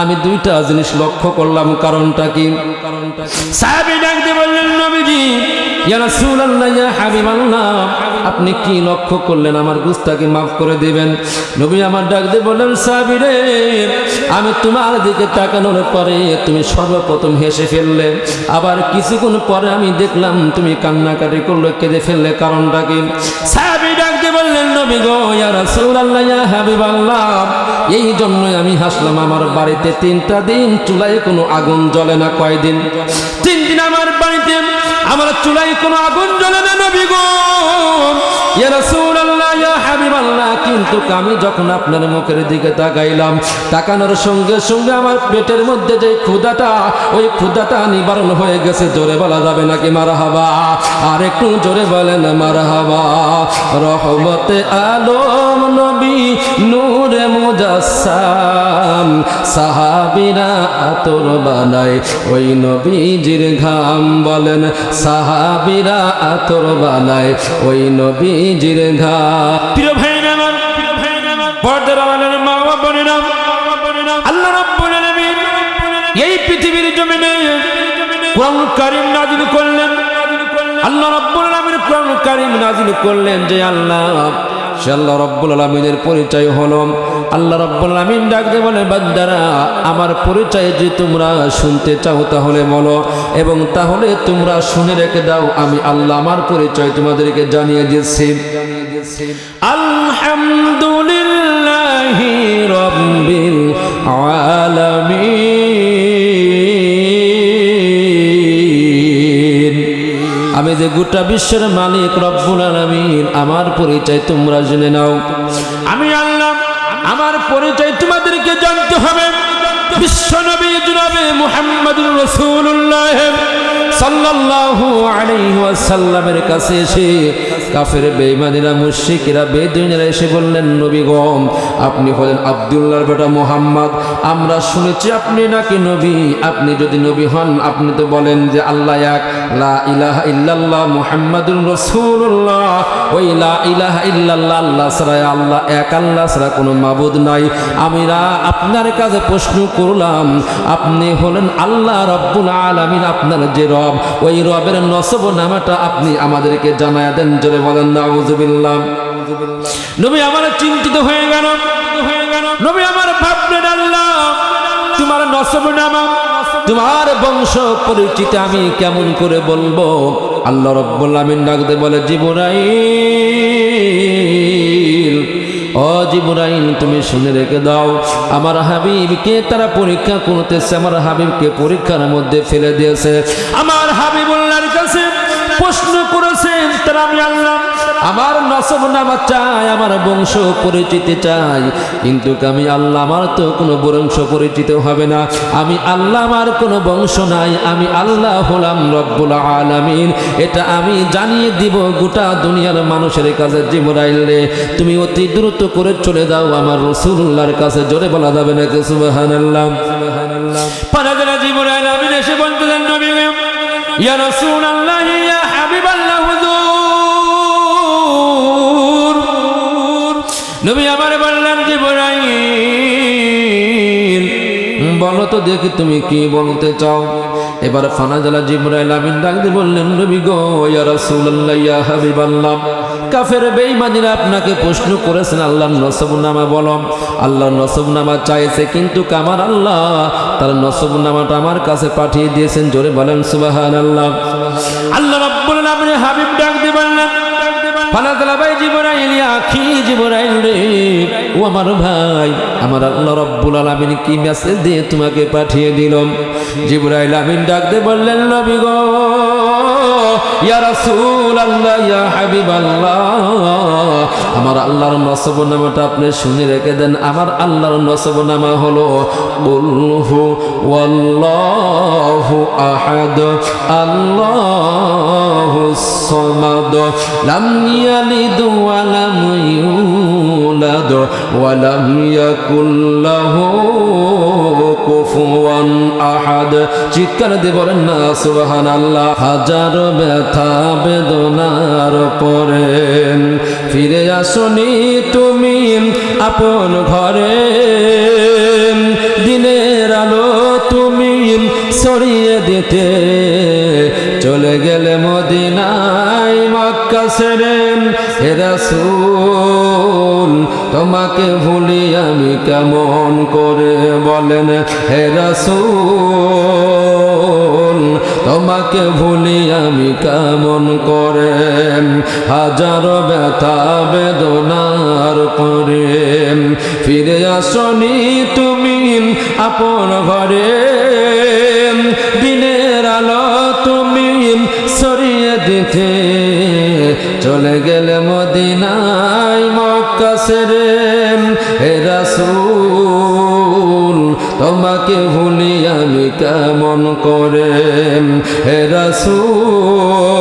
আমি দুইটা জিনিস লক্ষ্য করলাম, কারণটা কি? সাহাবী ডাক দিয়ে বললেন, নবীজি ইয়া রাসূলুল্লাহ ইয়া হাবিবাল্লাহ, আপনি কি লক্ষ্য করলেন? আমার গুনাহটাকে মাফ করে দিবেন। নবী আমার ডাক দিয়ে বললেন, সাহাবী রে, আমি তোমার দিকে তাকানোর পরে তুমি সর্বপ্রথম হেসে ফেললে, আবার কিছুক্ষণ পরে আমি দেখলাম তুমি কান্নাকাটি করলে, কেঁদে ফেললে, কারণটা কি? সাহাবী ডাক দিয়ে বললেন, নবী গো ইয়া রাসূলুল্লাহ ইয়া হাবিবাল্লাহ, এই জন্যই আমি হাসলাম। আমার বাড়িতে 3টা দিন চুলায় কোনো আগুন জ্বলে না। কয়দিন? 3 দিন আমার বাড়িতে আমার চুলায় কোনো আগুন জ্বলে না নবী গো ইয়া রাসূলুল্লাহ ইয়া হাবিবাল্লাহ। কিন্তু আমি যখন আপনার মুখের দিকে তাকাইলাম, তাকানোর সঙ্গে সঙ্গে আমার পেটের মধ্যে যে ক্ষুধাটা, ওই ক্ষুধাটা নিবারণ হয়ে গেছে। জোরে বলা যাবে নাকি মারহাবা? আর একটু জোরে বলেন মারহাবা। রহমতে আলম নবী নূরে মুজাসসাম, সাহাবীরা আতর বানায় ওই নবীজির ঘাম। বলেন সাহাবীরা আতর বানায় ওই নবীজির ঘাম। প্রিয় ভাইরা আমার, পর্দার আড়ালের মা ও বোনেরা, আল্লাহ রাব্বুল আলামিন এই পৃথিবীর জমিনে কোরআন কারীম নাযিল করলেন। আল্লাহ রাব্বুল আলামিন কোরআন কারীম নাযিল করলেন যে আল্লাহ, সে আল্লাহ রাব্বুল আলামিনের পরিচয় হলো। আল্লাহ রাব্বুল আলামিন ডাক দিয়ে বলে, বান্দারা আমার পরিচয় যে তোমরা শুনতে চাও তাহলে বলো, এবং তাহলে তোমরা শুনে রেখে দাও, আমি আল্লাহ আমার পরিচয় তোমাদেরকে জানিয়ে দিচ্ছি। আলহামদুলিল্লাহি রাব্বিল আলামিন, আমি যে গোটা বিশ্বের মালিক রব্বুল আলামিন, আমার পরিচয় তোমরা জেনে নাও। আমি আল্লাহ, আমার পরিচয় তোমাদেরকে জানতে হবে। বিশ্ব নবী জনাবে মুহাম্মদুর রাসূলুল্লাহ সাল্লাল্লাহু আলাইহি ওয়াসাল্লামের কাছে এসে কাফের বেঈমানেরা, মুশরিকরা, বেদুইনেরা এসে বললেন, নবী গো, আপনি হলেন আব্দুল্লাহর বেটা মুহাম্মদ। আমরা শুনেছি আপনি নাকি নবী। আপনি যদি নবী হন, আপনি তো বলেন যে আল্লাহ এক, লা ইলাহা ইল্লাল্লাহ মুহাম্মাদুর রাসূলুল্লাহ। ওই লা ইলাহা ইল্লাল্লাহ, আল্লাহ ছাড়া, আল্লাহ এক, আল্লাহ ছাড়া কোনো মাবুদ নাই। আমরা আপনার কাছে প্রশ্ন করলাম, আপনি হলেন আল্লাহ রাব্বুল আলামিন, আপনার যে রব, ওই রবের নসব নামাটা আপনি আমাদেরকে জানায়া দেন। জোরে বলেন নাউযুবিল্লাহ। নবী আমার চিন্তিত হয়ে গেল। নবী আমার ভাবলেন, আল্লাহ তোমার নসব নামা, তোমার বংশ পরিচিত আমি কেমন করে বলবো? আল্লাহ রাব্বুল আলামিন ডাক দিয়ে বলে, জিবরাইল, ও জিবরাইল, তুমি শুনে রেখে দাও, আমার হাবিবকে তারা পরীক্ষা করতেছে, আমার হাবিবকে পরীক্ষার মধ্যে ফেলে দিয়েছে। আমার হাবিবুল্লাহর কাছে প্রশ্ন করেছেন তারা, আমি আল্লাহ আমার নসব নামা চাই, আমার বংশ পরিচিতি চাই। কিন্তু আমি আল্লাহ, আমার তো কোনো বংশ পরিচিত হবে না। আমি আল্লাহ, আমার কোনো বংশ নাই। আমি আল্লাহ হলাম রব্বুল আলামিন। এটা আমি জানিয়ে দিব গোটা দুনিয়ার মানুষের কাছে। জিবরাইল রে, তুমি অতি দ্রুত করে চলে যাও আমার রাসূলুল্লাহর কাছে। জোরে বলা যাবে না সুবহানাল্লাহ, সুবহানাল্লাহ। পানাজরা জিবরাইল আমিন এসে বলতেন, নবী ইয়া রাসূলুল্লাহ ইয়া হাবিবাল্লাহ, হুজুর। নবী আমার বললেন, জিবরাইল বলো তো দেখি তুমি কি বলতে চাও। এবার ফানাজালা জিবরাইল আমিন ডাক দিয়ে বললেন, নবী গো ইয়া রাসূলুল্লাহ ইয়া হাবিবাল্লাহ, কাফের বেঈমানেরা আপনাকে প্রশ্ন করেছেন আল্লাহর নসবনামা বলো। আল্লাহর নসবনামা চাইছে, কিন্তু আমার আল্লাহ তার নসবনামাটা আমার কাছে পাঠিয়ে দিয়েছেন। জোরে বলেন সুবহানাল্লাহ। আল্লাহ রাব্বুল আলামিন হাবিব ডাক দিয়ে বললেন, ফানাজালা ভাই জিবরাইল, আখি জিবরাইল রে, ও আমার ভাই, আমার আল্লাহ রাব্বুল আলামিন কি মেসেজ দিয়ে তোমাকে পাঠিয়ে দিলাম? জিবরাইল আমিন ডাক দিয়ে বললেন, নবী গো ইয়া রাসূলুল্লাহ ইয়া হাবিবাল্লাহ, আমার আল্লাহর নসবনামাটা আপনি শুনে রেখে দেন। আমার আল্লাহর নসবনামা হলো কুল হু ওয়াল্লাহু আহাদ, আল্লাহুস সামাদ, লাম ইয়ালিদ ওয়া লাম ইউলাদ ওয়া লাম ইয়াকুল লাহু কুফুয়ান আহাদ। চিৎকার দিয়ে বলেন না সুবহানাল্লাহ। হাজার ব্যথা বেদনার পরে ফিরে আসনি তুমি আপন ঘরে, দিনের সরিয়ে দিতে চলে গেলে মদিনায় মক্কা ছেড়ে হে রাসূল তোমাকে ভুলি আমি কেমন করে বলেন হে রাসূল তোমাকে ভুলি আমি কেমন করে হাজারো ব্যথা বেদনার পরে ফিরে আসনি তুমি আপন ঘরে দিনের আলো তুমি সরিয়ে দিতে চলে গেলে মদিনায় মক্কা ছেড়ে হে রাসূল তোমাকে ভুলি আমি কেমন করে হে রাসূল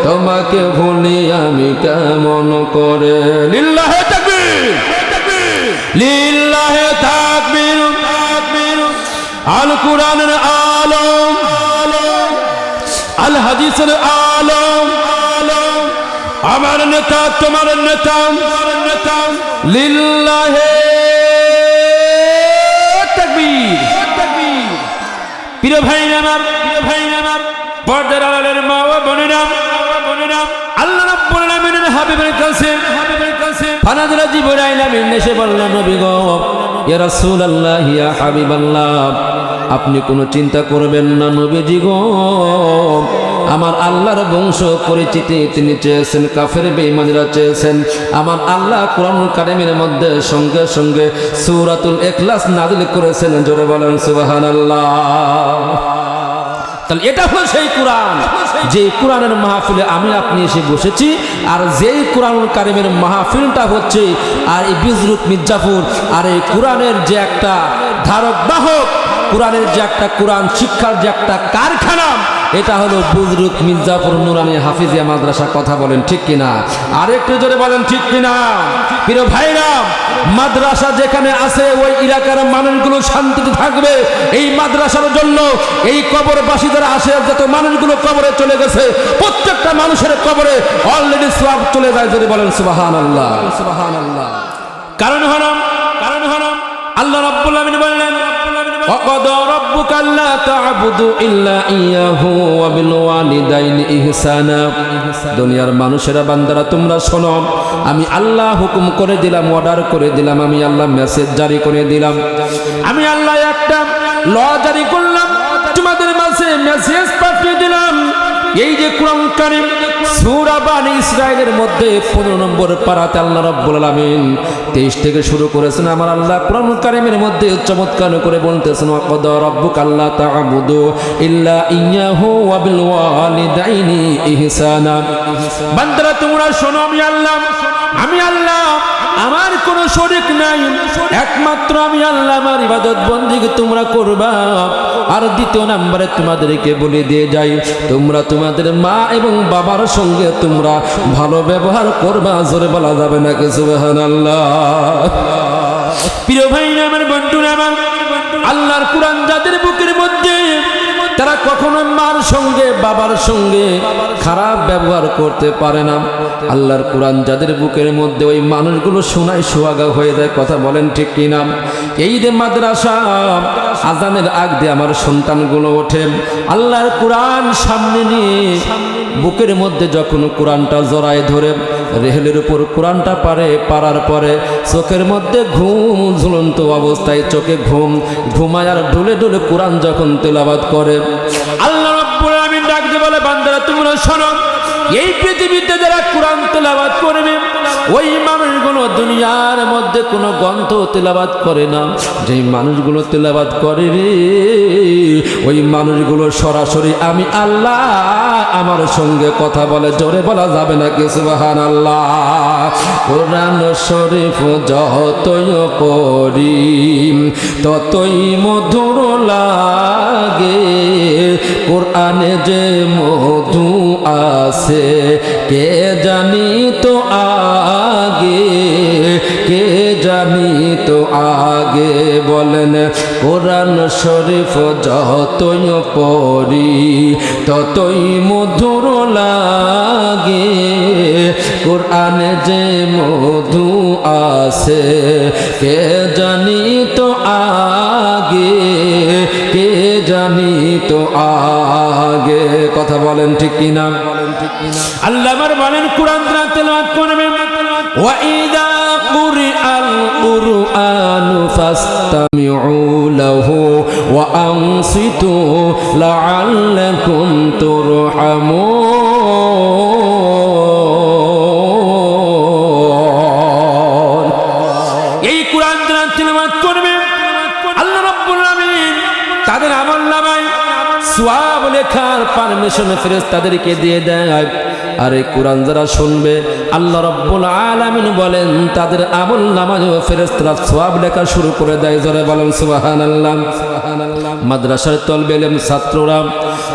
তোমাকে ভুলি আমি কেমন করে লিল্লাহে তাকবীর লিল্লাহে তাকবীর আল কুরআনের আলম আল হাদিসের আলম আমার নেতা তোমার নেতা লিল্লাহে তাকবীর প্রিয় ভাই আমার পর্দার আড়ালের মা ও বোনেরা আল্লাহ রাব্বুল আলামিনের হাবিবের কাছে ফানাদরা জিবরাইল আমিন এসে বললেন নবী গো ইয়া রাসূলুল্লাহ ইয়া হাবিবাল্লাহ আপনি কোনো চিন্তা করবেন না নবীজি গো আমার আল্লাহর বংশ পরিচিতি তিনি চেয়েছেন কাফের বেঈমানরা চেয়েছেন আমার আল্লাহ কোরআনুল কারীমের মধ্যে সঙ্গে সঙ্গে সূরাতুল ইখলাস নাযিল করেছেন জোরে বলেন সুবহানাল্লাহ তাহলে এটা হলো সেই কোরআন যে কোরআনের মাহফিলে আমি আপনি এসে বসেছি আর যেই কোরআনুল কারীমের মাহফিলটা হচ্ছে আর এই বিজরুত মির্জাপুর আর এই কোরআনের যে একটা ধারক বাহক কোরআনের যে একটা কোরআন শিক্ষার যে একটা কারখানা এটা হলো বুজরুত মির্জাপুর নুরানি হাফিজিয়া মাদ্রাসা কথা বলেন ঠিক কিনা আর একটু জোরে বলেন ঠিক কিনা প্রিয় ভাইরা মাদ্রাসা যেখানে আছে ওই এলাকার মানুষগুলো শান্তিতে থাকবে এই মাদ্রাসার জন্য এই কবরবাসী যারা আসে যত মানুষগুলো কবরে চলে গেছে প্রত্যেকটা মানুষের কবরে অলরেডি সওয়াব চলে যায় যদি বলেন সুবহানাল্লাহ কারণ হলো আল্লাহ রাব্বুল আলামিন বললেন وَقَضَى رَبُّكَ أَلَّا تَعْبُدُوا إِلَّا إِيَّاهُ وَبِالْوَالِدَيْنِ إِحْسَانًا দুনিয়ার মানুষেরা বান্দারা তোমরা শোনো আমি আল্লাহ হুকুম করে দিলাম অর্ডার করে দিলাম আমি আল্লাহ মেসেজ জারি করে দিলাম আমি আল্লাহ একটা ল জারি করলাম তোমাদের মাঝে মেসেজ পাঠিয়ে দিলাম এই যে কোরআন কারীম সূরা বানী ইসরাঈলের মধ্যে 15 নম্বর পারাতে আল্লাহ রাব্বুল আলামিন 23 থেকে শুরু করেছেন আমার আল্লাহ কোরআন কারীমের মধ্যে চমৎকার করে বলতেছেন ওয়াকাদা রাব্বুকা আল্লা তা'বুদু ইল্লা ইয়্যাহু ওয়া বিল ওয়ালিদাইনি ইহসানা বান্দারা তোমরা শোনো আমি আল্লাহ আমার কোনো শরীক নাই একমাত্র আমি আল্লাহ আমার ইবাদত বندگی তোমরা করবা আর দ্বিতীয় নম্বরে তোমাদেরকে বলে দিয়ে যাই তোমরা তোমাদের মা এবং বাবার সঙ্গে তোমরা ভালো ব্যবহার করবা জোরে বলা যাবে না কি সুবহানাল্লাহ প্রিয় ভাই আমার বন্ধুরা আমার আল্লাহর কোরআন যাদের বুকের মধ্যে তারা কখনো মার সঙ্গে বাবার সঙ্গে খারাপ ব্যবহার করতে পারে না আল্লাহর কোরআন যাদের বুকের মধ্যে ওই মানুষগুলো শোনায় সোহাগা হয়ে যায় কথা বলেন ঠিক কিনা এই যে মাদ্রাসা আজানের আগ দিয়ে আমার সন্তানগুলো ওঠে আল্লাহর কোরআন সামনে নিয়ে বুকের মধ্যে যখন কোরআনটা জড়ায় ধরে রেহেলের উপর কোরআনটা পারার পরে চোখের মধ্যে ঘুম ঝুলন্ত অবস্থায় চোখে ঘুমায় আর ঢুলে ঢুলে কোরআন যখন তেলাওয়াত করে আল্লাহ রাব্বুল আলামিন ডাক দিয়ে বলে বান্দারা তোমরা শোনো এই পৃথিবীতে যারা কোরআন তেলাওয়াত করবে ওই মানুষগুলো দুনিয়ার মধ্যে কোনো গ্রন্থ তেলাওয়াত করে না যেই মানুষগুলো তেলাওয়াত করে রে ওই মানুষগুলো সরাসরি আমি আল্লাহ আমার সঙ্গে কথা বলে জোরে বলা যাবে না কি সুবহানাল্লাহ কোরআন শরীফ যতই পড়ি ততই মধুর লাগে কোরআনে যে মধু আছে কে জানি তো আগে বলেন কোরআন শরীফ যতই পড়ি ততই মধুর লাগে কোরআনে যে মধু আছে কে জানি তো আগে বলেন ঠিক কিনা? আল্লাহ আমার বলেন কুরআন তেলাওয়াত করবেন, ওয়া ইযা কুরিআল কুরআনু ফাসতামিউ লাহু ওয়া আনসিতু লাআল্লাকুম তুরহামুন। এই কুরআন তেলাওয়াত করবেন, আল্লাহ রাব্বুল আলামিন তাদের আমলনামায় সওয়াব লেখার পারমিশন ফেরেশতাদেরকে দিয়ে দেয়। আর এই কোরআন যারা শুনবে আল্লাহ রাব্বুল আলামিন বলেন তাদের আমলনামায় ফেরেশতারা সওয়াব লেখা শুরু করে দেয়। জোরে বলেন সুবহানাল্লাহ। মাদ্রাসার তলবে ইলম ছাত্ররা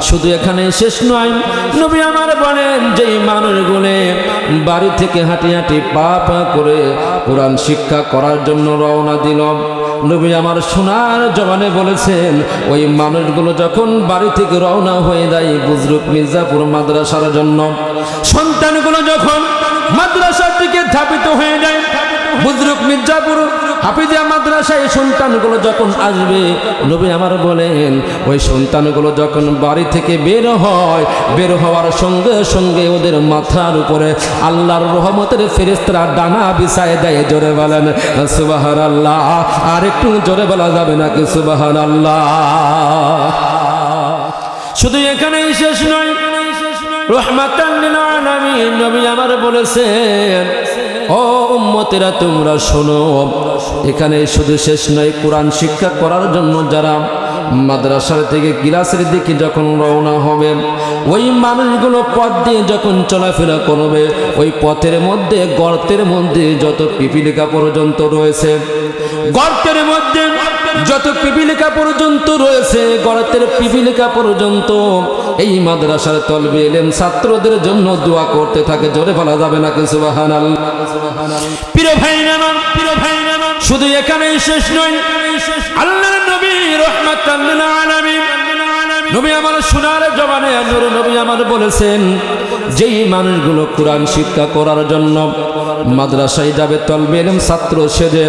শুধু এখানে শেষ নয়, নবী আমার বলেন যেই মানুষগুলো বাড়ি থেকে হাঁটি হাঁটি পা পা করে কোরআন শিক্ষা করার জন্য রওনা দিল, নবী আমার সোনার জবানে বলেছেন ওই মানুষগুলো যখন বাড়ি থেকে রওনা হয়ে যায় বুজরুক মির্জাপুর মাদ্রাসার জন্য, সন্তানগুলো যখন মাদ্রাসার দিকে ধাবিত হয়ে যায়, বুজরুক মির্জাপুর হাফিজিয়া মাদ্রাসায় সন্তানগুলো যখন আসবে, নবী আমার বলেন ওই সন্তানগুলো যখন বাড়ি থেকে বের হয়, বের হওয়ার সঙ্গে সঙ্গে ওদের মাথার উপরে আল্লাহর রহমতের ফেরেশতারা ডানা বিছায় দেয়। জোরে বলেন সুবহানাল্লাহ। আর একটু জোরে বলা যাবে নাকি সুবহানাল্লাহ? শুধু এখানেই শেষ নয়, রহমাতান লিল আলামিন নবী আমার বলেছেন ও উম্মতেরা তোমরা শোনো, এখানে শুধু শেষ নয়, কোরআন শিক্ষা করার জন্য যারা মাদ্রাসার থেকে ক্লাসের দিকে যখন রওনা হবে, ওই মানুষগুলো পথ দিয়ে যখন চলাফেরা করবে, ওই পথের মধ্যে গর্তের মধ্যে যত পিপিলিকা পর্যন্ত রয়েছে, গর্তের মধ্যে যত পিপিলিকা পর্যন্ত রয়েছে, গর্তের পিপিলিকা পর্যন্ত এই মাদ্রাসার তলবে ইলম ছাত্রদের জন্য দোয়া করতে থাকে। জোরে বলা যাবে নাকি সুবহানাল্লাহ? প্রিয় ভাইরা আমার, শুধু এখানেই শেষ নয়, আল্লাহর নবী রাহমাতাল লিল আলামিন নবী আমার সোনার জবানে নূর নবী আমার বলেছেন যেই মানুষগুলো কোরআন শিক্ষা করার জন্য মাদ্রাসায় যাবে তলবে ইলম ছাত্র সেজে,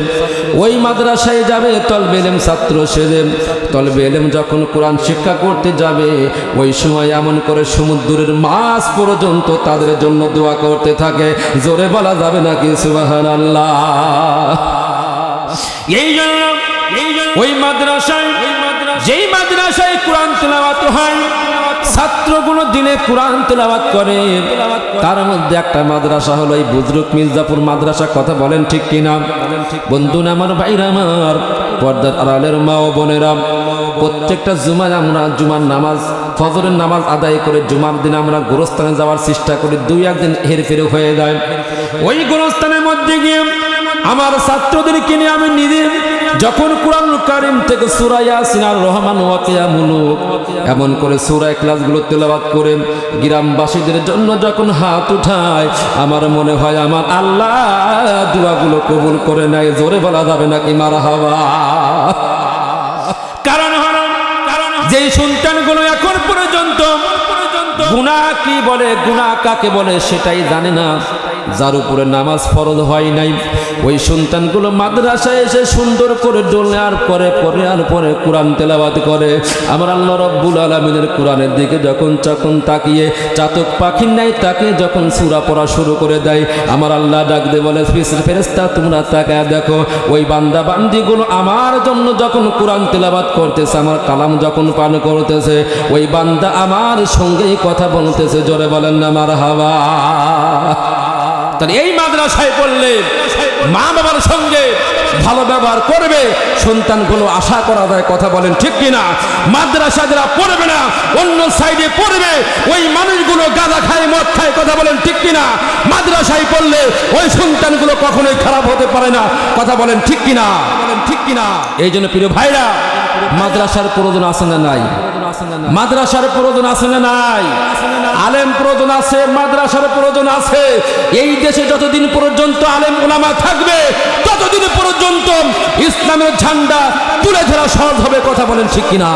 ওই মাদ্রাসায় যাবে তলবে ইলম ছাত্র সেজে, তলবে ইলম যখন কোরআন শিক্ষা করতে যাবে, ওই সময় এমন করে সমুদ্রের মাছ পর্যন্ত তাদের জন্য দোয়া করতে থাকে। জোরে বলা যাবে নাকি সুবহানাল্লাহ? এই জন্য ওই মাদ্রাসায়, যেই মাদ্রাসায় কোরআন তেলাওয়াত হয়, ছাত্রগুলো দিনে কোরআন তেলাওয়াত করে, তার মধ্যে একটা মাদ্রাসা হলো এই বুজরুক মির্জাপুর মাদ্রাসা। কথা বলেন ঠিক কিনা? বন্ধুরা আমার, ভাইরা আমার, পর্দার আড়ালের মা ও বোনেরা, প্রত্যেকটা জুমায় আমরা জুমার নামাজ, ফজরের নামাজ আদায় করে জুমার দিন আমরা গোরস্থানে যাওয়ার চেষ্টা করি, দুই একদিন হেরফের হয়ে যায়। ওই গোরস্থানের মধ্যে গিয়ে আমার ছাত্রদেরকে নিয়ে আমি নিজে যখন কোরআনুল কারীম থেকে সূরা ইয়াসিন আর রহমান ওয়াকিয়া মুলুক এমন করে সূরা ইখলাসগুলো তেলাওয়াত করে গ্রামবাসীদের জন্য যখন হাত উঠায়, আমার মনে হয় আমার আল্লাহ দোয়াগুলো কবুল করে নেয়। জোরে বলা যাবে নাকি মারহাবা? কারণ হলো যেই সন্তানগুলো এখন পর্যন্ত গুনাহ কি বলে, গুনাহ কাকে বলে সেটাই জানে না, যার উপরে নামাজ ফরজ হয় নাই, ওই সন্তানগুলো মাদ্রাসায় এসে সুন্দর করে ডোলার পরে কোরআন তেলাওয়াত করে। আমার আল্লাহ রাব্বুল আলামিনের কোরআনের দিকে যখন তাকিয়ে চাতক পাখির নাই তাকে যখন সূরা পড়া শুরু করে দেয়, আমার আল্লাহ ডাক দিয়ে বলে ফেরেশতা তোমরা তাকায় দেখো, ওই বান্দা বান্দিগুলো আমার জন্য যখন কোরআন তেলাওয়াত করতেছে, আমার কালাম যখন পান করতেছে, ওই বান্দা আমার সঙ্গেই কথা বলতেছে। জোরে বলেন না মারহাবা? তাহলে এই মাদ্রাসায় পড়লে মা বাবার সঙ্গে ভালো ব্যবহার করবে, সন্তানগুলো আশা করা যায়। কথা বলেন ঠিক কিনা? মাদ্রাসা যারা পড়বে না, অন্য সাইডে পড়বে, ওই মানুষগুলো গাঁজা খায়, মদ খায়। কথা বলেন ঠিক কিনা? মাদ্রাসায় পড়লে ওই সন্তানগুলো কখনোই খারাপ হতে পারে না। কথা বলেন ঠিক কিনা? এই জন্য প্রিয় ভাইরা, মাদ্রাসার প্রয়োজন আছে না নাই? মাদ্রাসার প্রয়োজন আছে না নাই? আলেম প্রয়োজন আছে, মাদ্রাসার প্রয়োজন আছে। এই দেশে যতদিন পর্যন্ত আলেম উলামা থাকবে, ততদিন পর্যন্ত ইসলামের ঝান্ডা তুলে ধরা সহজ হবে। কথা বলেন ঠিক কিনা?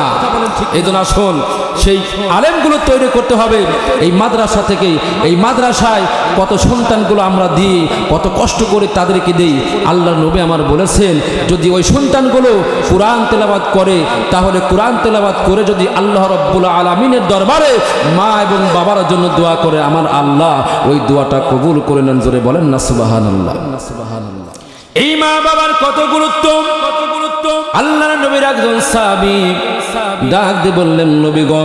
এই জন্য আসুন সেই আলেমগুলো তৈরি করতে হবে এই মাদ্রাসা থেকে। এই মাদ্রাসায় কত সন্তানগুলো আমরা দিই, কত কষ্ট করে তাদেরকে দিই। আল্লাহর নবী আমার বলেছেন, যদি ওই সন্তানগুলো কোরআন তেলাওয়াত করে, তাহলে কোরআন তেলাওয়াত করে যদি আল্লাহ রাব্বুল আলামিনের দরবারে মা এবং বাবার জন্য দোয়া করে, আমার আল্লাহ ওই দোয়াটা কবুল করে নেন। জোরে বলেন না সুবহানাল্লাহ। এই মা বাবার কত গুরুত্ব, আল্লাহর নবীর একজন সাহাবী ডাক দিয়ে বললেন, নবী গো,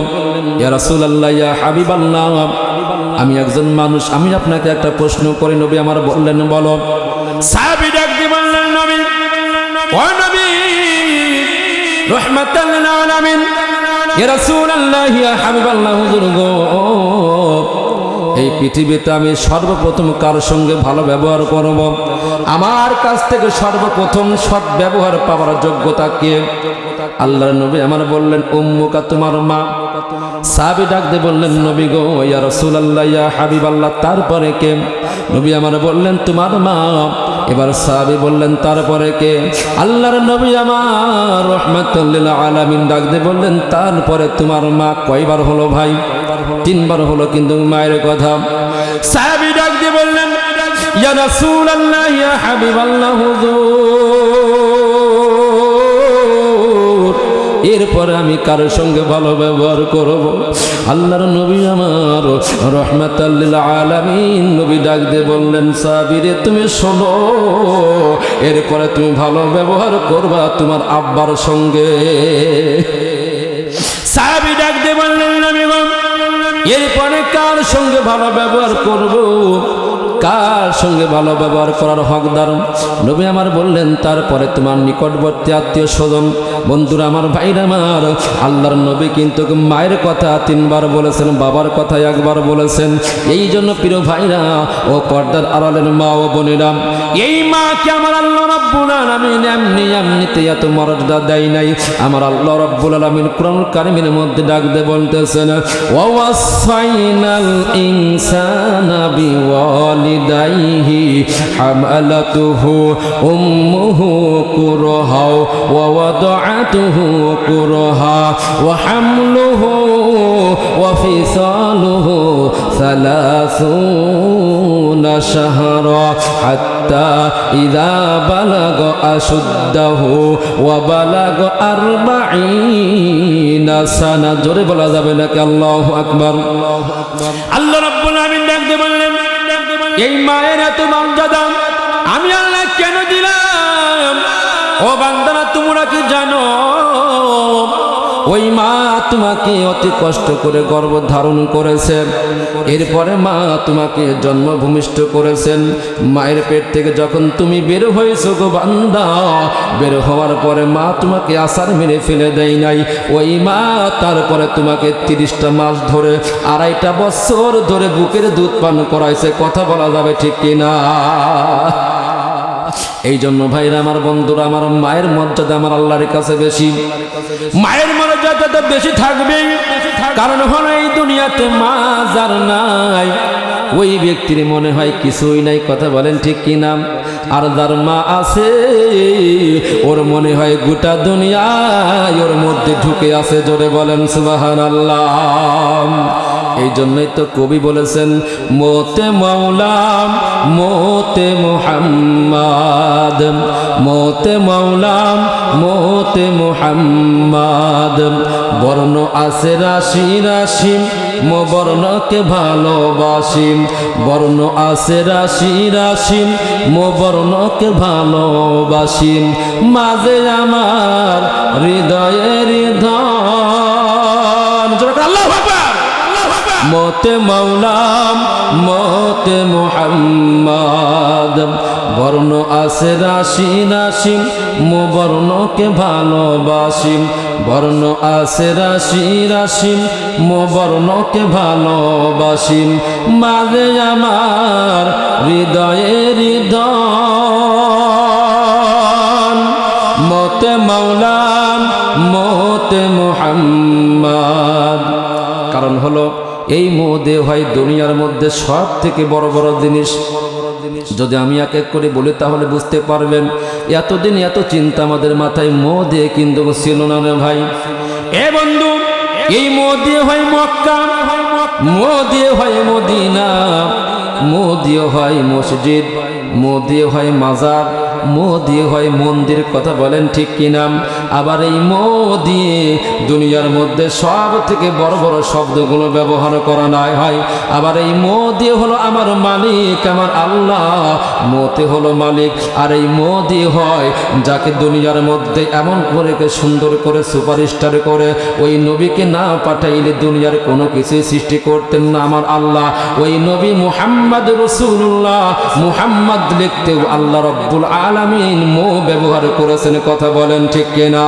ইয়া রাসূলুল্লাহ, ইয়া হাবিবাল্লাহ, আমি একজন মানুষ, আমি আপনাকে একটা প্রশ্ন করি। নবী আমার বললেন, বলো। সাহাবী ডাক দিয়ে বললেন, নবী, ও নবী, রাহমাতাল লিল আলামিন, ইয়া রাসূলুল্লাহ, ইয়া হাবিবাল্লাহ, হুজুর গো, এই পৃথিবীতে আমি সর্বপ্রথম কার সঙ্গে ভালো ব্যবহার করব? আমার কাছ থেকে সর্বপ্রথম সৎ ব্যবহার পাওয়ার যোগ্যতা কে? আল্লাহর নবী আমার বললেন, উম্মুকা, তোমার মা। সাহাবী ডাক দিয়ে বললেন, নবী গো, ইয়া রাসূলুল্লাহ, ইয়া হাবিবাল্লাহ, তারপরে কে? নবী আমার বললেন, তোমার মা। এবার সাহাবী বললেন, তারপরে কে? আল্লাহর নবী আমার রাহমাতুল লিল আলামিন ডাক দিয়ে বললেন, তারপরে তোমার মা। কয়বার হলো ভাই? তিনবার হলো, কিন্তু মায়ের কথা। সাহাবী ডাক দিয়ে বললেন, ইয়া রাসূলুল্লাহ, ইয়া হাবিবাল্লাহ, হুজুর, এরপরে আমি কার সঙ্গে ভালো ব্যবহার করব? আল্লাহর নবী আমার রাহমাতাল লিল আলামিন নবী ডাক দিয়ে বললেন, সাহাবী রে, তুমি শোনো, এরপরে তুমি ভালো ব্যবহার করবা তোমার আব্বার সঙ্গে। সাহাবী ডাক দিয়ে বললেন, নবী গো, এরপরে কার সঙ্গে ভালো ব্যবহার করব? কার সঙ্গে ভালো ব্যবহার করার হকদার? নবী আমার বললেন, তারপরে তোমার নিকটবর্তী আত্মীয় স্বজন। বন্ধুরা আমার, ভাইরা আমার, আল্লাহর নবী কিন্তু মায়ের কথা তিনবার বলেছেন, বাবার কথা একবার বলেছেন। এই জন্য প্রিয় ভাইরা ও পর্দার আড়ালের মা ও বোনেরা, এই মাকে আমার আল্লাহ রাব্বুল আলামিন এমনিতে এত মর্যাদা দেয় নাই। আমার আল্লাহ রাব্বুল আলামিন কুরআনুল কারীমের মধ্যে ডাক দিয়ে বলতেছেন, ওয়া ওয়াসাইনাল ইনসানা বিওয়ালিদাইহি হামালাতুহু উম্মুহু কুরহা ওয়া ওয়াদাআতুহু কুরহা ওয়া হামলুহু ওয়া ফিসালুহু 30 শাহরা হাত্তা ইযা বালাগা আশুদ্দাহু ওয়া বালাগা 40 সানা। জোরে বলা যাবে নাকি? আল্লাহু আকবার। আল্লাহ রাব্বুল আলামিন ডাক দিয়ে বললেন, এই মায়ের এত মর্যাদা আমি আল্লাহ কেন দিলাম? ও বান্দারা, তোমরা কি জানো ওই মা তোমাকে অতি কষ্ট করে গর্ভ ধারণ করেছেন, এরপরে মা তোমাকে জন্মভূমিষ্ঠ করেছেন। মায়ের পেট থেকে যখন তুমি বের হয়েছো গো বান্দা, বের হওয়ার পরে মা তোমাকে আছাড় মেরে ফেলে দেয় নাই। ওই মা তারপরে তোমাকে 30টা মাস ধরে, 2.5 বছর ধরে বুকের দুধ পান করাইছে। কথা বলা যাবে ঠিক কিনা? এই জন্য ভাইরা আমার, বন্ধুরা আমার, মায়ের মর্যাদা আমার আল্লাহর কাছে বেশি। মায়ের মর্যাদাটা বেশি থাকবে, কারণ হলো এই দুনিয়াতে মা যার নাই, ওই ব্যক্তির মনে হয় কিছুই নাই। কথা বলেন ঠিক কিনা? আর যার মা আছে, ওর মনে হয় গোটা দুনিয়ায় ওর মধ্যে ঢুকে আছে। জোরে বলেন সুবহানাল্লাহ। এই জন্যই তো কবি বলেছেন, মোতে মাওলাম মোতে মুহাম্মদ, মোতে মাওলাম মোতে মুহাম্মদ, বর্ণ আছে রাশি রাশি মো বর্ণকে ভালোবাসি, বর্ণ আছে রাশি রাশি মো বর্ণকে ভালোবাসি, মাঝে আমার হৃদয়ের হৃদয়। আল্লাহু আকবার। মোতে মাওলাম মোতে মুহাম্মদ, বর্ণ আছে রাশি রাশি মো বর্ণকে ভালোবাসি, বর্ণ আছে রাশি রাশি মো বর্ণকে ভালোবাসি, মাঝে আমার হৃদয়ের হৃদয়। মোতে মাওলাম মোতে মুহাম্মদ। কারণ হলো এই মোহ দেহ হয় দুনিয়ার মধ্যে সব থেকে বড় বড় জিনিস। যদি আমি এক এক করে বলি তাহলে বুঝতে পারবেন। এতদিন এত চিন্তা আমাদের মাথায় মোহ দিয়ে কিন্তু ছিল না রে ভাই। এ বন্ধু, এই মোহ দিয়ে হয় মক্কা, মোহ দিয়ে হয় মদিনা, মোহ দিয়ে হয় মসজিদ, মোহ দিয়ে হয় মাজার, মোহ দিয়ে হয় মন্দির। কথা বলেন ঠিক কিনা? আবার এই মোহ দিয়ে দুনিয়ার মধ্যে সব থেকে বড় বড় শব্দগুলো ব্যবহার করা নাই হয়। আবার এই মোহ দিয়ে হলো আমার মালিক, আমার আল্লাহ মোতে হলো মালিক। আর এই মোহ দিয়ে হয় যাকে দুনিয়ার মধ্যে এমন করে সুন্দর করে সুপারস্টার করে, ওই নবীকে না পাঠাইলে দুনিয়ার কোনো কিছুই সৃষ্টি করতেন না আমার আল্লাহ। ওই নবী মুহাম্মদ রাসূলুল্লাহ, মুহাম্মদ লিখতেও আল্লাহ রব্বুল আলামিন মোহ ব্যবহার করেছেন। কথা বলেন ঠিক কিনা?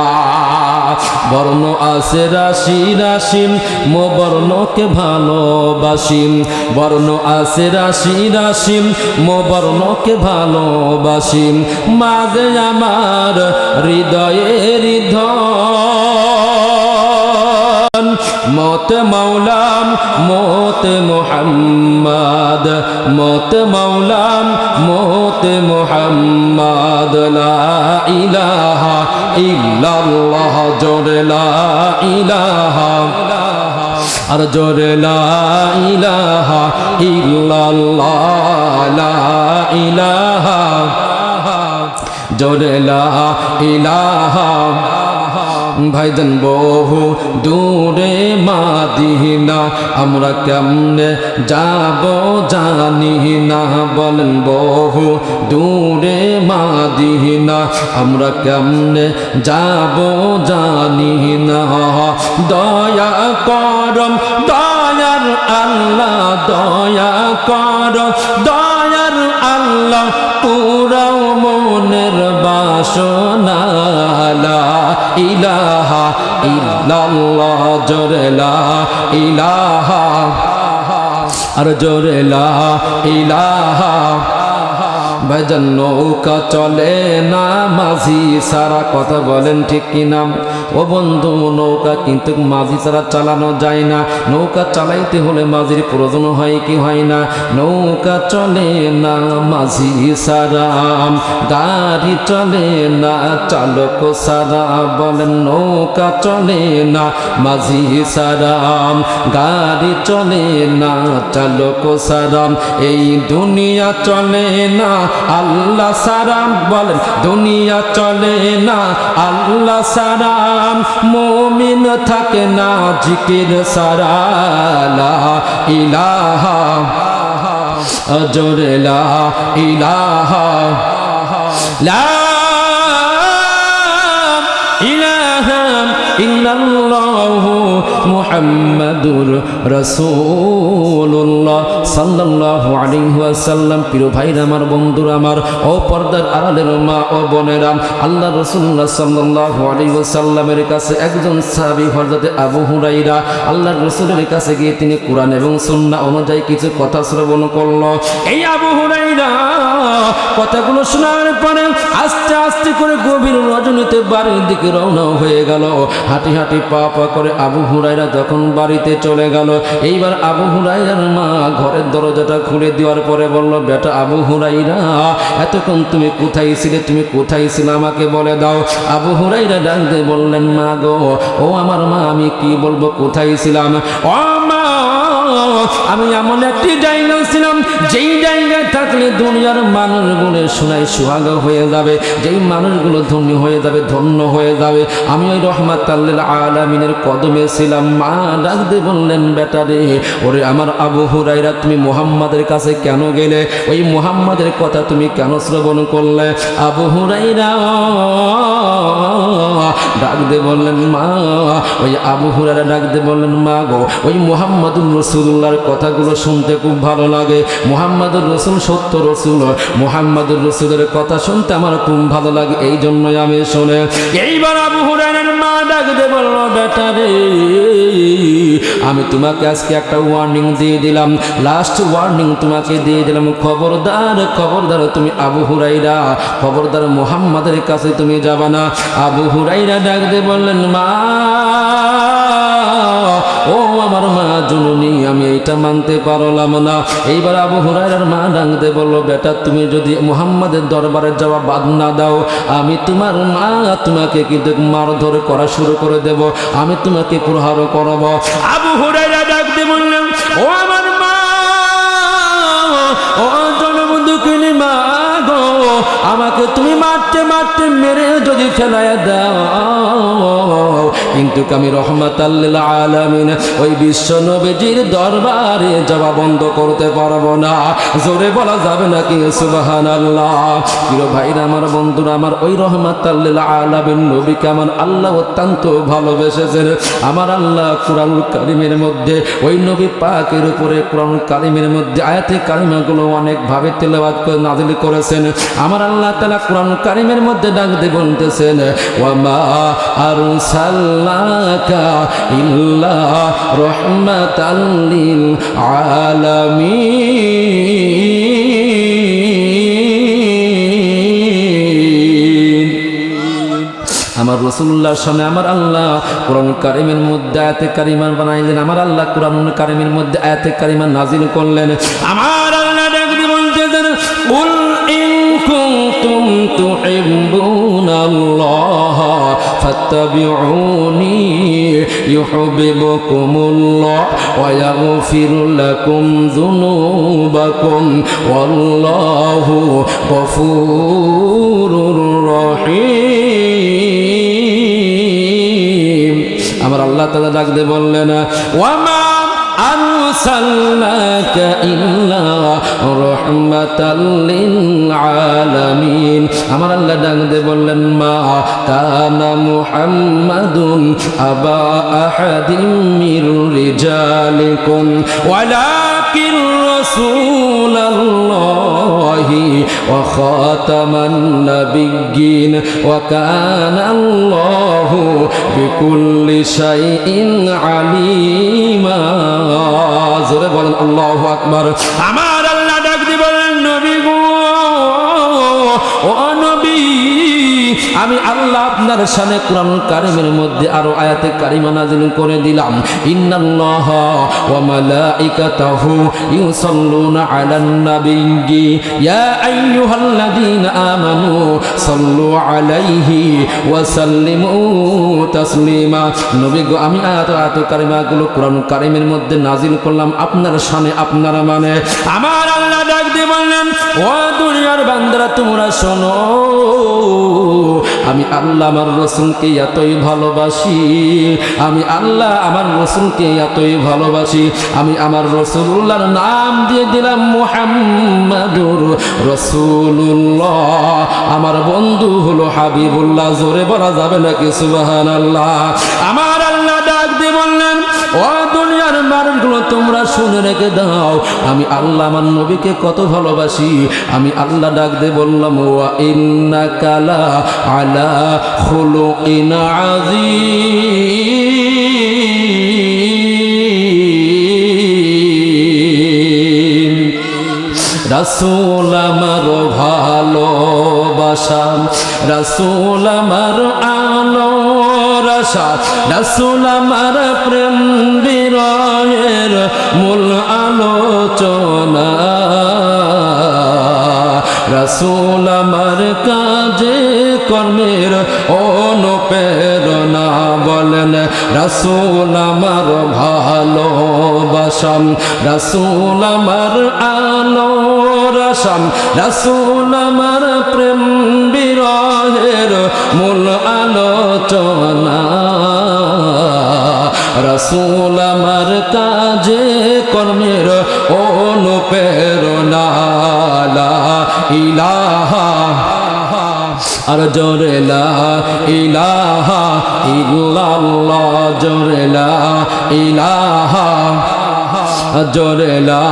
বর্ণ আছে রাশি রাশি, মোহ বর্ণকে ভালোবাসি। বর্ণ আছে রাশি রাশি, মোহ বর্ণকে ভালোবাসি। মাঝে আমার হৃদয়ে হৃদয়, মত মাওলাম মত মুহাম্মদ, মত মাওলাম মত মুহাম্মদ। লা ইলাহা ইল্লাল্লাহ, জোরে লা ইলাহা, আর জোরে লা ইলাহা ইল্লাল্লাহ, লা ইলাহা, জোরে লা ইলাহা। ভাইজান বহু দূরে মাদিনা, আমরা কেমনে যাব জানি না। বলেন বহু দূরে মাদিনা, আমরা কেমনে যাব জানি না। দয়া করম দয়ার আল্লাহ, দয়া কর দয়ার আল্লাহ, পুরাও মনের বাসনা। লা ইলাহা ইল্লাল্লাহ, জোরে লা ইলাহা, আর জোরে লা ইলাহা। ভাইজান নৌকা চলে না মাঝি সারা। কথা বলেন ঠিক কিনা? ও বন্ধু, নৌকা কিন্তু মাঝি ছাড়া চালানো যায় না। নৌকা চালাইতে হলে মাঝির প্রয়োজন হয় কি হয় না? নৌকা চলে না মাঝি সারা, গাড়ি চলে না চালক সারা। বলেন নৌকা চলে না মাঝি সারা, গাড়ি চলে না চালক সারা। এই দুনিয়া চলে না আল্লাহ সারাম। বলেন দুনিয়া চলে না আল্লাহ সারাম, মুমিন থাকে না জিকির সারা। লা ইলাহা, জোরে লা ইলাহা, লা ইলাহা ইল্লাল্লাহু মুহাম্মাদুর রাসূলুল্লাহ সাল্লাল্লাহু আলাইহি ওয়াসাল্লাম। প্রিয় ভাইরা আমার, বন্ধুরা আমার, ও পর্দার আড়ালের মা ও বোনেরা, আল্লাহ রাসূলুল্লাহ সাল্লাল্লাহু আলাইহি ওয়াসাল্লামের কাছে একজন সাহাবী হযরত আবু হুরায়রা আল্লাহর রাসূলের কাছে গিয়ে তিনি কোরআন এবং সুন্নাহ অনুযায়ী কিছু কথা শ্রবণ করলো। এই আবু হুরায়রা কথাগুলো শোনার পরে আস্তে আস্তে করে গভীর রজনীতে বাড়ির দিকে রওনা হয়ে গেল। হাঁটি হাঁটি পা পা করে আবু হুরায়রা যখন বাড়িতে চলে গেল, এইবার আবু হুরায়রার মা ঘরের দরজাটা খুলে দেওয়ার পরে বলল, বেটা আবু হুরায়রা, এতক্ষণ তুমি কোথায় ছিলে? তুমি কোথায় ছিলে আমাকে বলে দাও। আবু হুরায়রা ডাক দিয়ে বললেন, মা গো, ও আমার মা, আমি কি বলবো কোথায় ছিলাম? ও মা, আমি এমন একটি জায়গায় ছিলাম যেই জায়গায় থাকলে দুনিয়ার মানুষগুলো শোনায় সুহাগা হয়ে যাবে, যেই মানুষগুলো ধনী হয়ে যাবে, ধন্য হয়ে যাবে। আমি ওই রহমাতুল আলামিনের কদমে ছিলাম। মা ডাক দিয়ে বললেন, বেটা রে, ওরে আমার আবু হুরায়রা, তুমি মুহাম্মাদের কাছে কেন গেলে? ওই মুহাম্মাদের কথা তুমি কেন শ্রবণ করলে? আবু হুরায়রা ডাক দিয়ে বললেন, মা, ওই আবু হুরায়রা ডাক দিয়ে বললেন, মা গো, ওই মুহাম্মাদুর রাসূলুল্লাহর কথাগুলো শুনতে খুব ভালো লাগে। মুহাম্মাদুর রাসূল সত্য রাসূল, মুহাম্মাদুর রাসূলের কথা শুনতে আমার খুব ভালো লাগে, এই জন্যই আমি শুনে। এইবার আবু হুরায়রার মা ডাক দিয়ে বলল, বেটা রে, আমি তোমাকে আজকে একটা ওয়ার্নিং দিয়ে দিলাম, লাস্ট ওয়ার্নিং তোমাকে দিয়ে দিলাম। খবরদার, খবরদার, তুমি আবু হুরায়রা, খবরদার মুহাম্মাদের কাছে তুমি যাবা না। আবু হুরায়রা ডাক দিয়ে বললেন, মা, ও আমার মা জননী, আমি এই এটা মানতে পারলাম না। এইবার আবু হুরায়রার মা ডাকতে বলল, বেটা তুমি যদি মুহাম্মাদের দরবারে যাওয়া বাদ না দাও, আমি তোমার মা তোমাকে কিন্তু মারধর করা শুরু করে দেব, আমি তোমাকে প্রহার করব। আবু হুরায়রা ডাকতে বললেন, ও আমার মা, ও জনবন্ধুকিনী মা গো, আমাকে তুমি মারতে মারতে মেরে যদি ফেলায় দাও, কিন্তু আমি রহমাতাল লিল আলামিন ওই বিশ্ব নবীজির দরবারে যাওয়া বন্ধ করতে পারবো না। জোরে বলা যাবে নাকি সুবহানাল্লাহ? প্রিয় ভাইরা আমার, বন্ধুরা আমার, ওই রহমাতাল লিল আলামিন নবীকে আমার আল্লাহ অত্যন্ত ভালোবেসেছেন। আমার আল্লাহ কুরআনুল কারীমের মধ্যে ওই নবী পাকের উপরে কুরআনুল কারীমের মধ্যে আয়াতে কারিমাগুলো অনেকভাবে তেলাওয়াত করে নাযিল করেছেন। আমার আল্লাহ তাআলা কুরআনুল কারীমের মধ্যে ডাক দিয়ে বলতেছেন, ওয়া মা আরসালনাকা ইল্লা রাহমাতাল লিল আলামিন। আমার রাসূলুল্লাহর সামনে আমার আল্লাহ কুরআনুল কারীমের মধ্যে আয়াতে কারিমা বানাইলেন। আমার আল্লাহ কুরআনুল কারীমের মধ্যে আয়াতে কারিমা নাযিল করলেন। আমার আল্লাহ ডাক দিয়ে বলতেছেন, কুল ইন কুনতুম তুহিব্বুনাল্লাহ ফাত্তাবিউনি ইউহিব্বুকুমুল্লাহ ওয়া ইয়াগফির লাকুম যুনুবাকুম ওয়াল্লাহু গফুরুর রহিম। আমার আল্লাহ তাআলা ডাক দিয়ে বললেন, ওয়া মা আরসালনাকা ইল্লা রাহমাতাল লিল আলামিন। আমার আল্লাহ ডাক দিয়ে বললেন, মা কানা মুহাম্মাদুন আবা আহাদিম মির রিজালিকুম ওয়ালাকিন রাসূলুল্লাহি ওয়া খাতামান নাবিয়্যিন ওয়া কানা আল্লাহু বিকুল্লি শাইইন আলিমা। জোরে বলেন আল্লাহু আকবার। আমার আল্লাহ ডাক দিয়ে বলেন, নবী গো, ও নবী, আমি আল্লাহ আপনার শানে কুরআনুল কারীমের মধ্যে আরো আয়াতে কারিমা নাযিল করে দিলাম। ইন্নাল্লাহা ওয়া মালাইকাতাহু ইউসাল্লুনা আলান নাবিয়্যি ইয়া আইয়ুহাল্লাযীনা আমানু সাল্লু আলাইহি ওয়া সাল্লিমু তাসলিমা। নবী গো, আমি আয়াত কারিমাগুলো কুরআনুল কারীমের মধ্যে নাযিল করলাম আপনার শানে, আপনারা মানে। আমার আল্লাহ ডাক দিয়ে বললেন, ও দুনিয়ার বান্দারা তোমরা শোনো, আমি আল্লাহ আমার রাসূলকে এতই ভালোবাসি, আমি আল্লাহ আমার রাসূলকে এতই ভালোবাসি, আমি আমার রাসূলুল্লাহর নাম দিয়ে দিলাম মুহাম্মাদুর রাসূলুল্লাহ। আমার বন্ধু হলো হাবিবুল্লাহ। জোরে বলা যাবে নাকি সুবহানাল্লাহ? আমার আল্লাহ ডাক দিয়ে বললেন, ও দুনিয়ার মানুষগুলো তোমরা শুনে রেখে দাও, আমি আল্লাহ আমার নবীকে কত ভালোবাসি। আমি আল্লাহ ডাক দিয়ে বললাম, ওয়া ইন্নাকা লা আলা খুলুকিন আযীম। রাসূল আমার ভালোবাসা, রাসূল আমার আলোর আশা, রাসূল আমার প্রেম বিরহের মূল আলোচনা, রাসূল আমার কাজে কর্মের অনুপ্রেরণা। বলেন, রাসূল আমার ভালোবাসা, রাসূল আমার আলোর আশা, রাসূল আমার প্রেম বিরহের মূল আলোচনা, রাসূল আমার কাজে কর্মের অনুপ্রেরণা। লা ইলাহা আর জোরে লা ইলাহা ইল্লাল্লাহ, জোরে লা ইলাহা, জোরে লা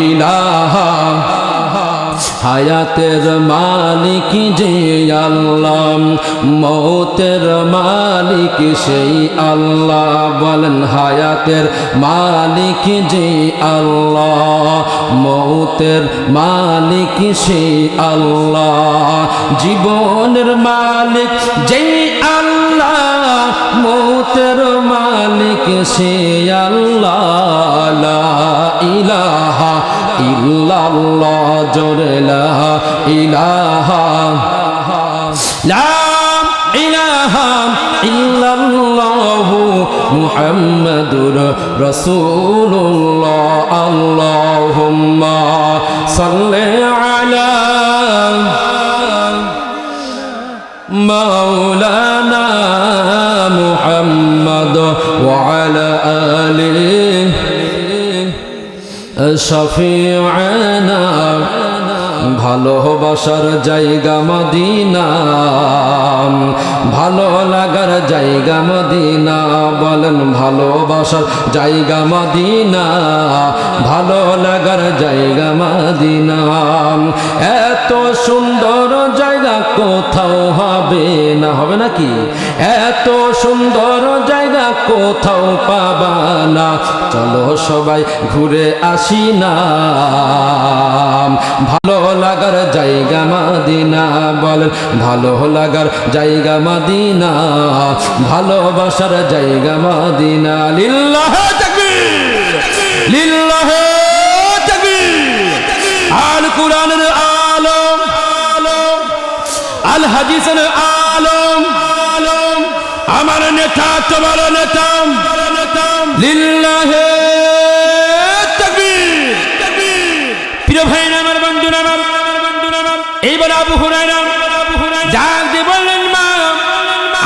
ইলাহা। হায়াতের মালিক যে আল্লাহ, মৌতের মালিক সেই আল্লাহ। বলেন, হায়াতের মালিক যে আল্লাহ, মৌতের মালিক সেই আল্লাহ। জীবনের মালিক যে আল্লাহ, মৌতের মালিক সে আল্লাহ। লা ইলাহা ইল্লাল্লাহ জোরে লা ইলাহা লা ইলাহা ইল্লাল্লাহু মুহাম্মাদুর রাসূলুল্লাহ আল্লাহুম্মা সাল্লি আলা মাওলানা মুহাম্মাদ ওয়া আলা আলিহি শাফিআনা ভালোবাসার জায়গা মদিনা ভালো লাগার জায়গা মদিনা বলেন ভালোবাসার জায়গা মদিনা ভালো লাগার জায়গা মদিনা এত সুন্দর জায়গা কোথাও হবে না হবে নাকি এত সুন্দর জায়গা কোথাও পাবা না চলো সবাই ঘুরে আসি না ভালো লাগার জায়গা মদিনা বলেন ভালো লাগার জায়গা মদিনা ভালোবাসার জায়গা মদিনা লিল্লাহি তাকবীর লিল্লাহি তাকবীর আল কুরআনের আলম আল হাদিসের আলম আমার নেতা তোমার নেতা লিল্লাহি তাকবীর প্রিয় ভাই আমার বন্ধু আমার এইবার আবু হুরায়রা ডাক দিয়ে বললেন মা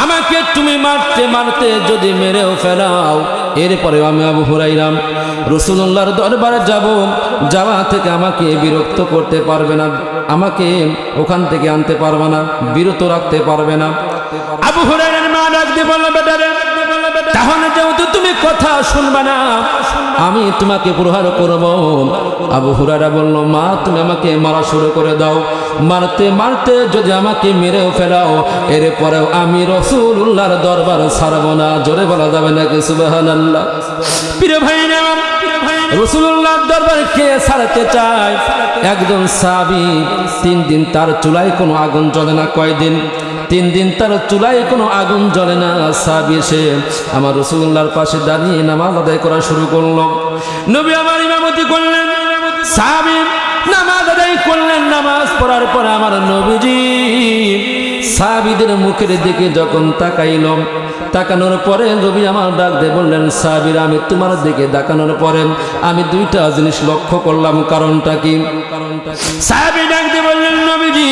আমাকে তুমি মারতে মারতে যদি মেরেও ফেলাও এরপরে আমি আবু হুরায়রা রাসূলুল্লাহর দরবারে যাব যাওয়া থেকে আমাকে বিরক্ত করতে পারবে না আমাকে ওখান থেকে আনতে পারবে না বিরত রাখতে পারবে না আবু হুরায়রার মা ডাক দিয়ে বলল বেটা রে তাহলে যেহেতু তুমি কথা শুনবে না আমি তোমাকে প্রহার করব আবু হুরায়রা বলল মা তুমি আমাকে মারা শুরু করে দাও মারতে মারতে যদি আমাকে মেরেও ফেলাও এরপরেও আমি রাসূলুল্লাহর দরবার ছাড়ব না জোরে বলা যাবে নাকি সুবহানাল্লাহ প্রিয় ভাই আমার রাসূলুল্লাহর দরবার কে ছাড়তে চায় একজন সাহাবী 3 দিন তার চুলায় কোনো আগুন জ্বলে না কয়দিন 3 দিন তার চুলায় কোনো আগুন জ্বলে না সাহাবী এসে আমার রাসূলুল্লাহর পাশে দাঁড়িয়ে নামাজ আদায় করা শুরু করলো নবী আমার ইমামতি করলেন সাহাবী নামাজ আদায় করলেন নামাজ পড়ার পর আমার নবীজি সাহাবীদের মুখের দিকে যখন তাকাইলাম তাকানোর পরে নবী আমার ডাক দিয়ে বললেন সাহাবীরা আমি তোমার দিকে তাকানোর পরে আমি দুইটা জিনিস লক্ষ্য করলাম কারণটা কি সাহাবী ডাক দিয়ে বললেন নবীজি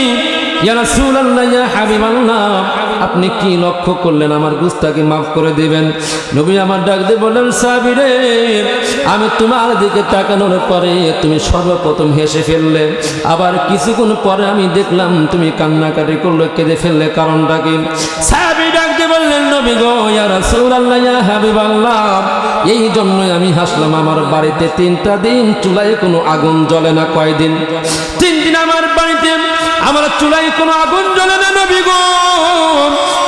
ইয়া রাসূলুল্লাহ ইয়া হাবিবাল্লাহ আপনি কি লক্ষ্য করলেন আমার গুনাহকে maaf করে দিবেন নবী আমার ডাক দিয়ে বললেন সাহাবীরে আমি তোমার দিকে তাকানোর পরে তুমি সর্বপ্রথম হেসে ফেললে আবার কিছুক্ষণ পরে আমি দেখলাম তুমি কান্নাকাটি করলে কেঁদে ফেললে কারণটা কি সাহাবী ডাক দিয়ে বললেন নবী গো ইয়া রাসূলুল্লাহ ইয়া হাবিবাল্লাহ এই জন্যই আমি হাসলাম আমার বাড়িতে 3টা দিন চুলায় কোনো আগুন জ্বলে না কয়দিন 3 দিন আমার বাড়িতে আমার চুলায় কোনো আগুন জ্বলে না নবী গো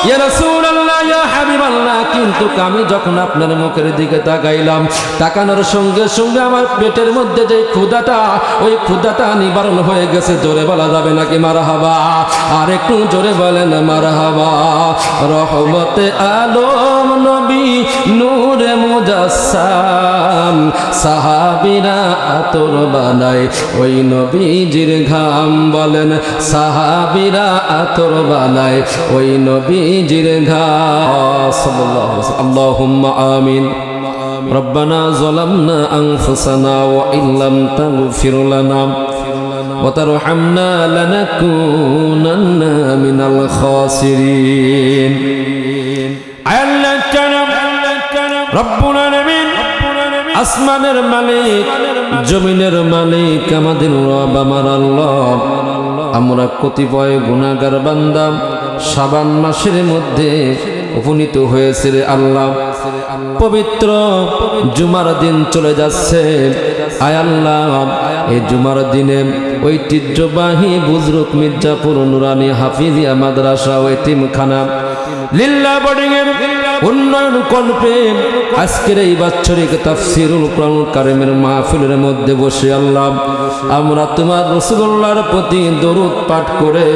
ইয়া রাসূলুল্লাহ ইয়া হাবিবাল্লাহ কিন্তু আমি যখন আপনার মুখের দিকে তাকাইলাম তাকানোর সঙ্গে সঙ্গে আমার পেটের মধ্যে যে ক্ষুধাটা ওই ক্ষুধাটা নিবারণ হয়ে গেছে জোরে বলা যাবে নাকি মারহাবা আর একটু জোরে বলেন মারহাবা রহমতে আলম নবী নূরে মুজাসসাম সাহাবীরা আতর বানায় ওই নবীজির ঘাম বলেন সাহাবীরা আতর বানায় ওই নবীজির ঘাম সাল্লাল্লাহু আলাইহি ওয়াসাল্লাম আল্লাহুম্মা আমিন ربنا ظلمنا أنفسنا وإن لم تغفر لنا وترحمنا لنكونن من الخاسرين ربنا العالمين আসমানের মালিক জমিনের মালিক আমাদের রব আমার আল্লাহ আমরা কতিপয় গুনাহগার বান্দা শাবান মাসের মধ্যে উপনীত হয়েছে রে আল্লাহ পবিত্র জুমার দিন চলে যাচ্ছে আয় আল্লাহ এই জুমার দিনে ঐতিহ্যবাহী বুজরুক মির্জাপুর নুরানি হাফিজিয়া মাদ্রাসা ও এতিমখানা লিল্লাহ বোর্ডিং এর উন্নয়ন কল্পে আজকের এই বাৎসরিক তাফসীরুল কুরআনুল কারীমের মাহফিলের মধ্যে বসে আল্লাহ আমরা তোমার রাসূলুল্লাহর প্রতি দরুদ পাঠ করে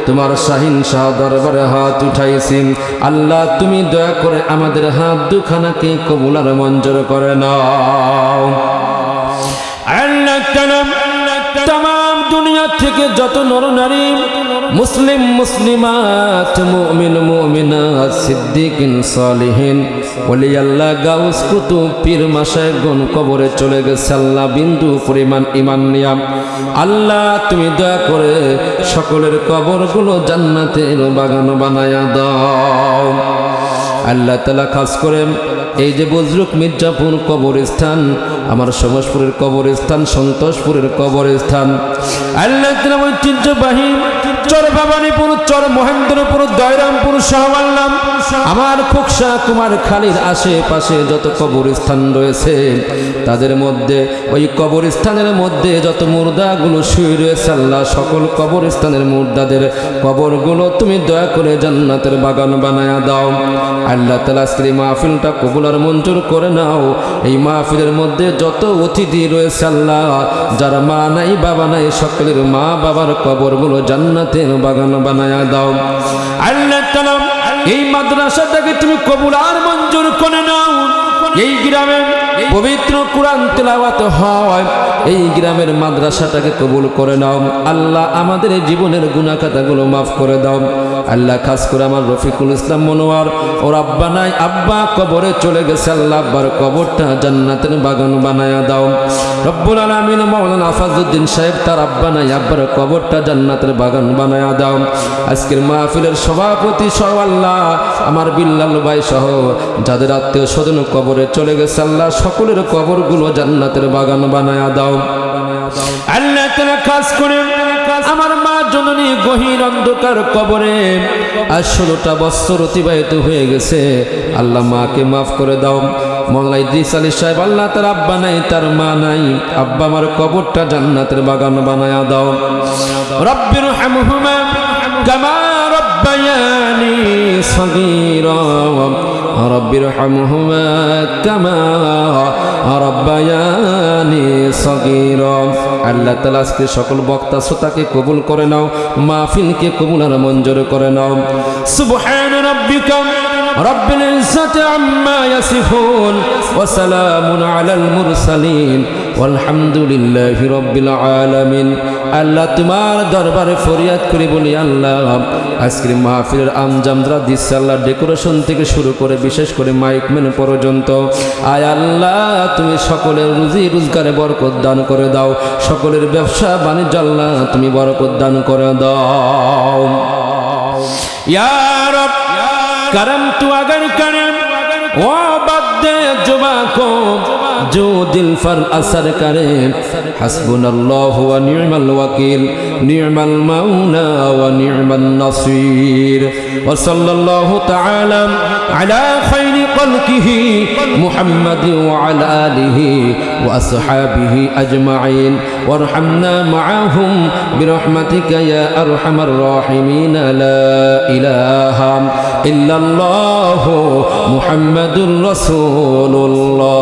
তোমার শাহিন শাহ দরবারে হাত উঠাইছি আল্লাহ তুমি দয়া করে আমাদের হাত দুখানাকে কবুল আর মঞ্জুর করে নাও আল্লাহ তামাম দুনিয়া থেকে যত নরনারী মুসলিম মুসলিমাত মুমিন মুমিনাত সিদ্দিকিন সালিহিন ওলি আল্লাহ গাউস কুতুব পীর মাশায়েখগণ কবরে চলে গেছে আল্লাহ বিন্দু পরিমাণ ঈমান নিয়া আল্লাহ তুমি দয়া করে সকলের কবরগুলো জান্নাতের বাগান বানায়া দাও আল্লাহ তাআলা খাস করে এই যে বজরুক মির্জাপুর কবরস্থান আমার সমসপুরের কবরস্থান সন্তোষপুরের কবরস্থান আল্লাহ তাআলা ঐতিহ্যবাহী চর ভবানীপুর চর মহেন্দ্রপুর দয়রামপুর শাহওয়াল্লাম আমার খোকসা কুমার খালির আশেপাশে যত কবরস্থান রয়েছে তাদের মধ্যে ওই কবরস্থানের মধ্যে যত মুর্দাগুলো শুয়ে রয়েছে আল্লাহ সকল কবরস্থানের মুর্দাদের কবরগুলো তুমি দয়া করে জান্নাতের বাগান বানায়া দাও আল্লাহ তাআলা আজকের মাহফিলটা কবুল আর মঞ্জুর করে নাও এই মাহফিলের মধ্যে যত অতিথি রয়েছে আল্লাহ যারা মা নাই বাবা নাই সকলের মা বাবার কবরগুলো জান্নাতের বাগান বানায়া দাও আল্লাহ তাআলা এই মাদ্রাসাটাকে তুমি কবুল আর মঞ্জুর করে নাও এই গ্রামে পবিত্র কুরআন তেলাওয়াত হয় এই গ্রামের মাদ্রাসাটাকে কবুল করে নাও আল্লাহ আমাদের জীবনের গুনাহ খাতাগুলো maaf করে দাও আল্লাহ খাস করে আমার রফিকুল ইসলাম মনোয়ার ওর আব্বা নাই আব্বা কবরে চলে গেছে আল্লাহ আব্বার কবরটা জান্নাতের বাগান বানায়া দাও রব্বুল আলামিন মাওলানা আফাজউদ্দিন সাহেব তার আব্বা নাই আব্বার কবরটা জান্নাতের বাগান বানায়া দাও আজকের মাহফিলের সভাপতি সহ আল্লাহ আমার বিল্লাল ভাই সহ যাদের আত্মীয় স্বজন কবরে চলে গেছে আল্লাহ সকলের কবরগুলো জান্নাতের বাগান বানায়া দাও আল্লাহ তাআলা খাস করে আমার মা জননী গহীন অন্ধকার কবরে আজ 16টা বছর অতিবাহিত হয়ে গেছে আল্লাহ মাকে maaf করে দাও মোল্লা ইদ্রিস আলী সাহেব আল্লাহ তার আব্বা নাই তার মা নাই আব্বা আমার কবরটা জান্নাতের বাগান বানায়া দাও রব্বির হামহুমা কামা রব্বায়ানি সগীরা রব্বির হামহুমা কামা রব্বায়ানি সগীরা আল্লাহ তাআলা আজকে সকল বক্তা শ্রোতাকে কবুল করে নাও মাহফিলকে কবুল আর মঞ্জুর করে নাও সুবহান রাব্বিকা রব্বিল ইজ্জাতি আম্মা ইয়াসিফুন ওয়া সালামুন আলাল মুরসালিন ওয়ালহামদুলিল্লাহি রাব্বিল আলামিন আল্লাহ তোমার দরবারে ফরিয়াদ করি বলি আল্লাহ আজকের মাহফিলের আমজামরা দিচ্ছে আল্লাহ ডেকোরেশন থেকে শুরু করে বিশেষ করে মাইক ম্যান পর্যন্ত আয় আল্লাহ তুমি সকলের রুজি রোজগারে বরকত দান করে দাও সকলের ব্যবসা বাণিজ্য আল্লাহ তুমি বরকত দান করে দাও ইয়া রব करम तू अगर करम वो बदे जुबा को जो दिल पर असर करे हस्बुनल्लाहु व निअमल वकील निअमल मौला व निअमन नसीर व सल्लल्लाहु तआला अला खैर खल्किही मुहम्मद व अला आलिही व अस्हाबिही अजमाइन वरहमना माअहुम बिरहमतिका या अरहमर राहिमीन ला इलाहा इल्लल्लाहु मुहम्मदुर रसूलुल्लाह